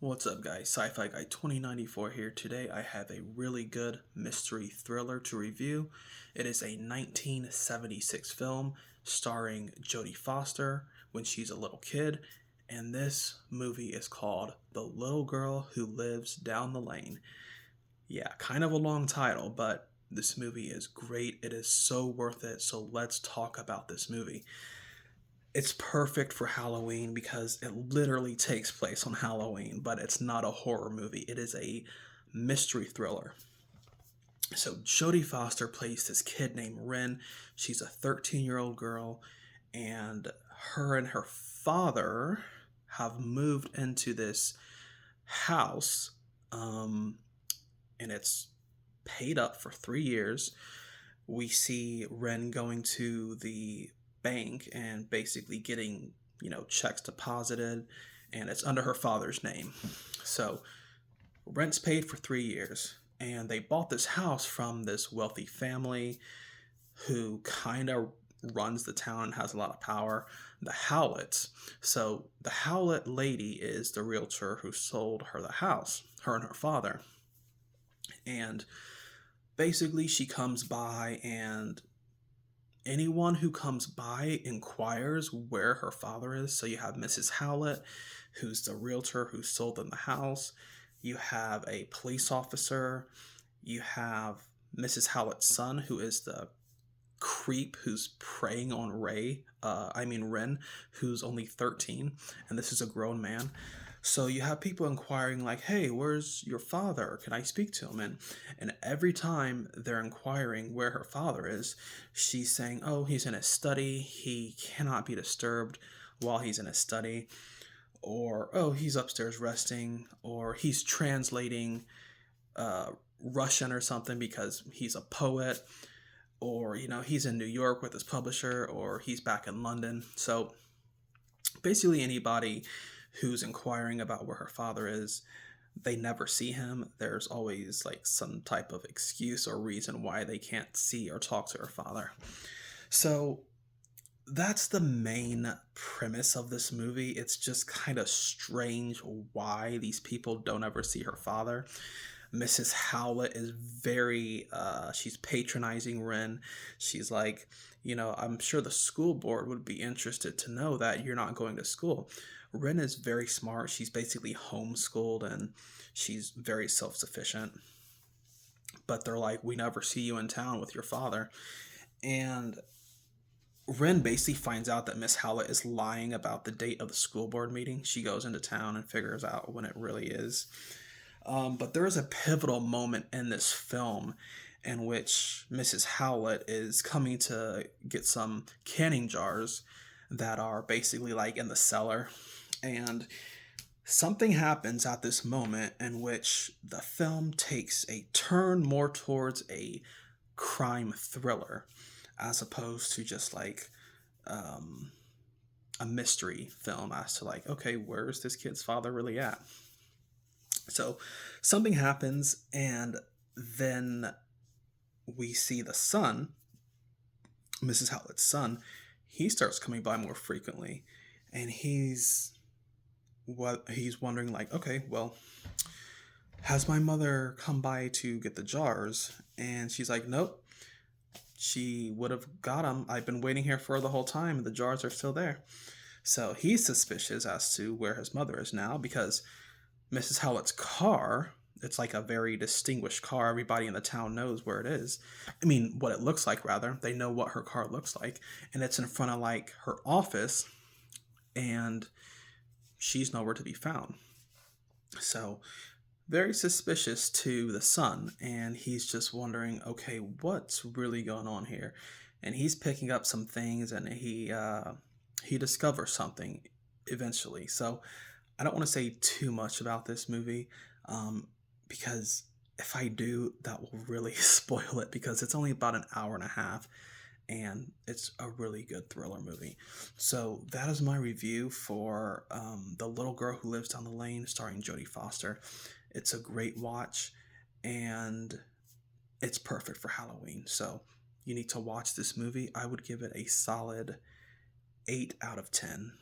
What's up, guys? Sci-Fi Guy 2094 here. Today I have a really good mystery thriller to review. It is a 1976 film starring Jodie Foster when she's a little kid, and this movie is called The Little Girl Who Lives Down the Lane. Yeah, kind of a long title, but this movie is great. It is so worth it, so let's talk about this movie. It's perfect for Halloween because it literally takes place on Halloween, but it's not a horror movie. It is a mystery thriller. So Jodie Foster plays this kid named Ren. She's a 13-year-old girl, and her father have moved into this house, and it's paid up for 3 years. We see Ren going to the bank and basically getting, checks deposited, and it's under her father's name. So rent's paid for 3 years, and they bought this house from this wealthy family who kind of runs the town and has a lot of power, the Howletts. So the Howlett lady is the realtor who sold her the house, her and her father. And basically she comes by, and anyone who comes by inquires where her father is. So you have Mrs. Howlett, who's the realtor who sold them the house. You have a police officer. You have Mrs. Howlett's son, who is the creep who's preying on Ren, who's only 13, and this is a grown man. So you have people inquiring like, hey, where's your father? Can I speak to him? And every time they're inquiring where her father is, she's saying, oh, he's in his study. He cannot be disturbed while he's in his study. Or, oh, he's upstairs resting. Or he's translating Russian or something because he's a poet. Or, he's in New York with his publisher, or he's back in London. So basically anybody who's inquiring about where her father is, they never see him. There's always like some type of excuse or reason why they can't see or talk to her father. So that's the main premise of this movie. It's just kind of strange why these people don't ever see her father. Mrs. Howlett is she's patronizing Ren. She's like, I'm sure the school board would be interested to know that you're not going to school. Ren is very smart. She's basically homeschooled, and she's very self-sufficient. But they're like, we never see you in town with your father. And Ren basically finds out that Miss Howlett is lying about the date of the school board meeting. She goes into town and figures out when it really is. But there is a pivotal moment in this film in which Mrs. Howlett is coming to get some canning jars that are basically like in the cellar. And something happens at this moment in which the film takes a turn more towards a crime thriller as opposed to just like a mystery film as to like, okay, where's this kid's father really at? So something happens, and then we see the son, Mrs. Howlett's son. He starts coming by more frequently, and he's wondering like, okay, well, has my mother come by to get the jars? And she's like, nope, she would have got them. I've been waiting here for her the whole time, and the jars are still there. So he's suspicious as to where his mother is now, because Mrs. Howlett's car, it's like a very distinguished car. Everybody in the town knows where it is. I mean, what it looks like, rather. They know what her car looks like. And it's in front of, like, her office. And she's nowhere to be found. So, very suspicious to the son. And he's just wondering, okay, what's really going on here? And he's picking up some things, and he discovers something eventually. So, I don't want to say too much about this movie, because if I do, that will really spoil it, because it's only about an hour and a half, and it's a really good thriller movie. So that is my review for The Little Girl Who Lives Down the Lane, starring Jodie Foster. It's a great watch, and it's perfect for Halloween. So you need to watch this movie. I would give it a solid 8 out of 10.